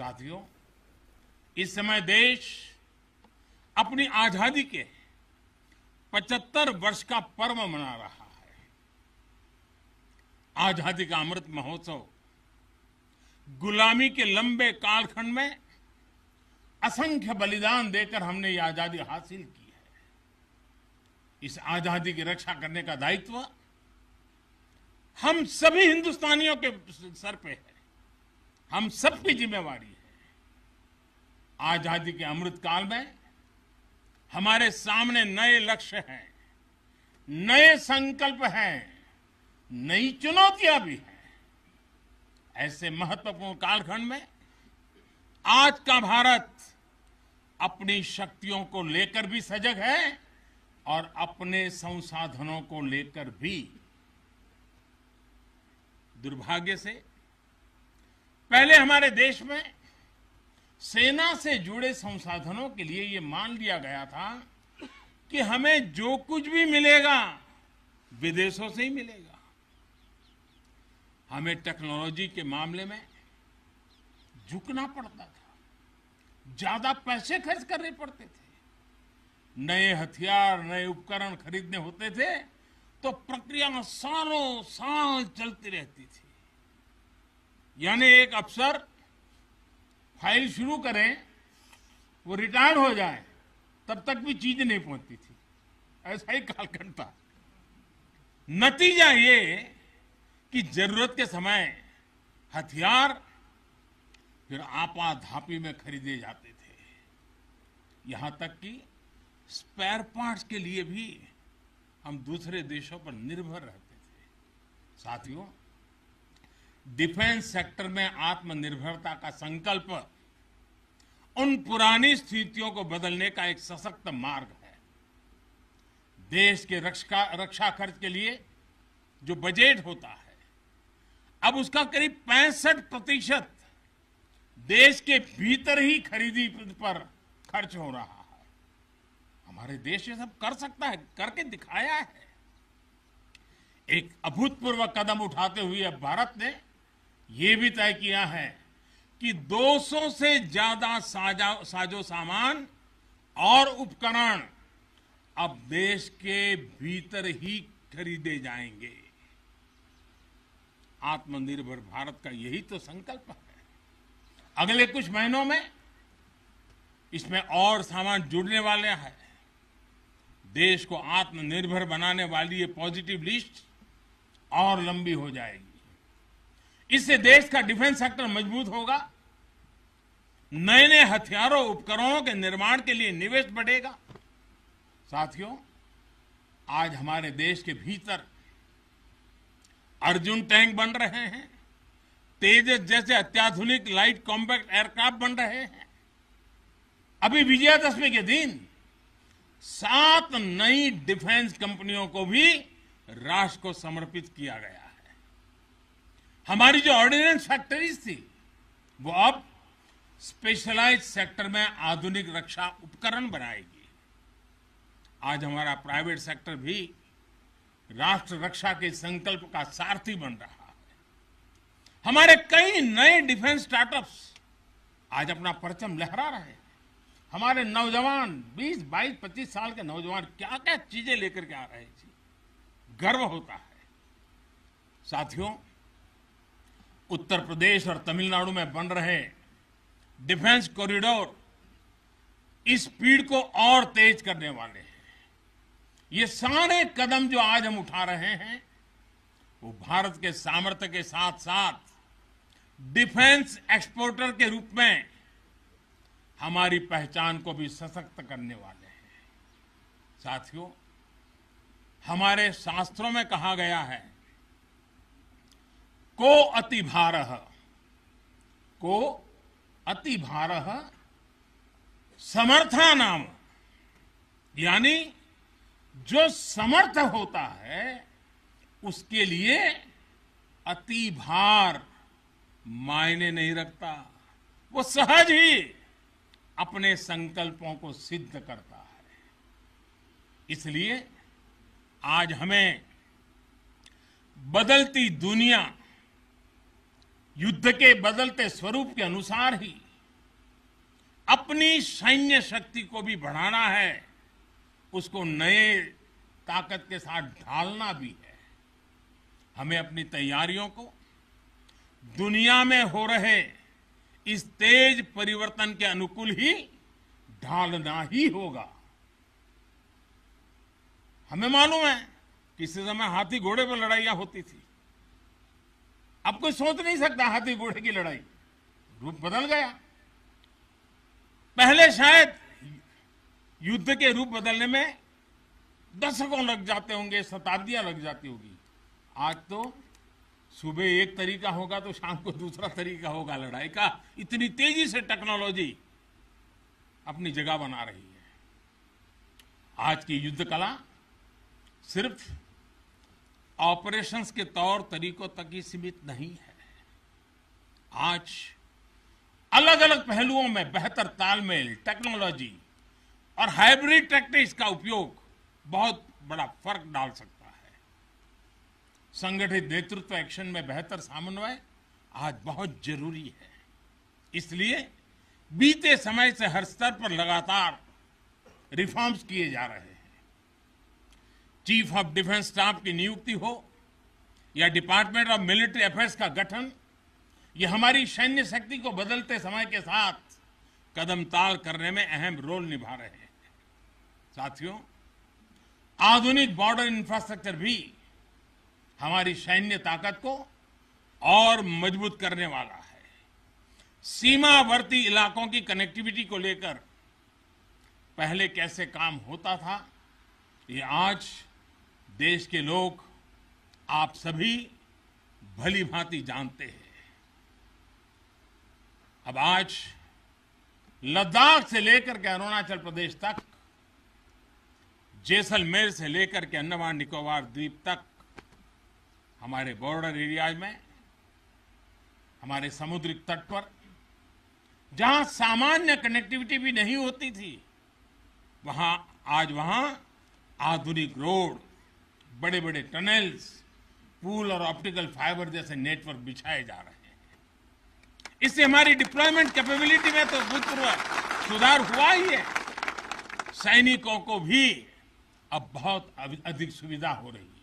साथियों, इस समय देश अपनी आजादी के 75 वर्ष का पर्व मना रहा है। आजादी का अमृत महोत्सव गुलामी के लंबे कालखंड में असंख्य बलिदान देकर हमने ये आजादी हासिल की है। इस आजादी की रक्षा करने का दायित्व हम सभी हिंदुस्तानियों के सर पे है। हम सबकी जिम्मेवारी है। आजादी के अमृत काल में हमारे सामने नए लक्ष्य हैं, नए संकल्प हैं, नई चुनौतियां भी हैं। ऐसे महत्वपूर्ण कालखंड में आज का भारत अपनी शक्तियों को लेकर भी सजग है और अपने संसाधनों को लेकर भी। दुर्भाग्य से पहले हमारे देश में सेना से जुड़े संसाधनों के लिए ये मान लिया गया था कि हमें जो कुछ भी मिलेगा विदेशों से ही मिलेगा। हमें टेक्नोलॉजी के मामले में झुकना पड़ता था, ज्यादा पैसे खर्च करने पड़ते थे। नए हथियार, नए उपकरण खरीदने होते थे तो प्रक्रिया सालों साल चलती रहती थी। यानी एक अफसर फाइल शुरू करें, वो रिटायर हो जाए, तब तक भी चीज नहीं पहुंचती थी। ऐसा ही कालखंड था। नतीजा ये कि जरूरत के समय हथियार फिर आपाधापी में खरीदे जाते थे। यहां तक कि स्पेयर पार्ट्स के लिए भी हम दूसरे देशों पर निर्भर रहते थे। साथियों, डिफेंस सेक्टर में आत्मनिर्भरता का संकल्प उन पुरानी स्थितियों को बदलने का एक सशक्त मार्ग है। देश के रक्षा खर्च के लिए जो बजट होता है, अब उसका करीब 65% देश के भीतर ही खरीदी पर खर्च हो रहा है। हमारे देश ये सब कर सकता है, करके दिखाया है। एक अभूतपूर्व कदम उठाते हुए अब भारत ने ये भी तय किया है कि 200 से ज्यादा साजो सामान और उपकरण अब देश के भीतर ही खरीदे जाएंगे। आत्मनिर्भर भारत का यही तो संकल्प है। अगले कुछ महीनों में इसमें और सामान जुड़ने वाले हैं। देश को आत्मनिर्भर बनाने वाली ये पॉजिटिव लिस्ट और लंबी हो जाएगी। इससे देश का डिफेंस सेक्टर मजबूत होगा, नए नए हथियारों उपकरणों के निर्माण के लिए निवेश बढ़ेगा। साथियों, आज हमारे देश के भीतर अर्जुन टैंक बन रहे हैं, तेजस जैसे अत्याधुनिक लाइट कॉम्पैक्ट एयरक्राफ्ट बन रहे हैं। अभी विजयादशमी के दिन 7 नई डिफेंस कंपनियों को भी राष्ट्र को समर्पित किया गया है। हमारी जो ऑर्डिनेंस फैक्ट्रीज थी, वो अब स्पेशलाइज्ड सेक्टर में आधुनिक रक्षा उपकरण बनाएगी। आज हमारा प्राइवेट सेक्टर भी राष्ट्र रक्षा के संकल्प का सारथी बन रहा है। हमारे कई नए डिफेंस स्टार्टअप्स आज अपना परचम लहरा रहे हैं। हमारे नौजवान 20, 22, 25 साल के नौजवान क्या क्या चीजें लेकर के आ रहे हैं, गर्व होता है। साथियों, उत्तर प्रदेश और तमिलनाडु में बन रहे डिफेंस कॉरिडोर इस स्पीड को और तेज करने वाले हैं। ये सारे कदम जो आज हम उठा रहे हैं, वो भारत के सामर्थ्य के साथ साथ डिफेंस एक्सपोर्टर के रूप में हमारी पहचान को भी सशक्त करने वाले हैं। साथियों, हमारे शास्त्रों में कहा गया है, को अति भारः समर्था नाम, यानी जो समर्थ होता है उसके लिए अति भार मायने नहीं रखता। वो सहज ही अपने संकल्पों को सिद्ध करता है। इसलिए आज हमें बदलती दुनिया, युद्ध के बदलते स्वरूप के अनुसार ही अपनी सैन्य शक्ति को भी बढ़ाना है, उसको नए ताकत के साथ ढालना भी है। हमें अपनी तैयारियों को दुनिया में हो रहे इस तेज परिवर्तन के अनुकूल ही ढालना ही होगा। हमें मालूम है किसी समय हाथी घोड़े पर लड़ाइयां होती थी। अब कोई सोच नहीं सकता हाथी घोड़े की लड़ाई, रूप बदल गया। पहले शायद युद्ध के रूप बदलने में दशकों लग जाते होंगे, शताब्दियां लग जाती होगी। आज तो सुबह एक तरीका होगा तो शाम को दूसरा तरीका होगा लड़ाई का। इतनी तेजी से टेक्नोलॉजी अपनी जगह बना रही है। आज की युद्ध कला सिर्फ ऑपरेशंस के तौर तरीकों तक ही सीमित नहीं है। आज अलग अलग पहलुओं में बेहतर तालमेल, टेक्नोलॉजी और हाइब्रिड टैक्टिक्स का उपयोग बहुत बड़ा फर्क डाल सकता है। संगठित नेतृत्व एक्शन में बेहतर समन्वय आज बहुत जरूरी है। इसलिए बीते समय से हर स्तर पर लगातार रिफॉर्म्स किए जा रहे हैं। चीफ ऑफ डिफेंस स्टाफ की नियुक्ति हो या डिपार्टमेंट ऑफ मिलिट्री अफेयर्स का गठन, ये हमारी सैन्य शक्ति को बदलते समय के साथ कदम ताल करने में अहम रोल निभा रहे हैं। साथियों, आधुनिक बॉर्डर इंफ्रास्ट्रक्चर भी हमारी सैन्य ताकत को और मजबूत करने वाला है। सीमावर्ती इलाकों की कनेक्टिविटी को लेकर पहले कैसे काम होता था, ये आज देश के लोग, आप सभी भली भांति जानते हैं। अब आज लद्दाख से लेकर के अरुणाचल प्रदेश तक, जैसलमेर से लेकर के अंडमान निकोबार द्वीप तक, हमारे बॉर्डर एरियाज में, हमारे समुद्री तट पर जहां सामान्य कनेक्टिविटी भी नहीं होती थी, वहां आधुनिक रोड, बड़े बड़े टनल्स, पूल और ऑप्टिकल फाइबर जैसे नेटवर्क बिछाए जा रहे हैं। इससे हमारी डिप्लॉयमेंट कैपेबिलिटी में तो भूतपूर्व सुधार हुआ ही है। सैनिकों को भी अब बहुत अधिक सुविधा हो रही है।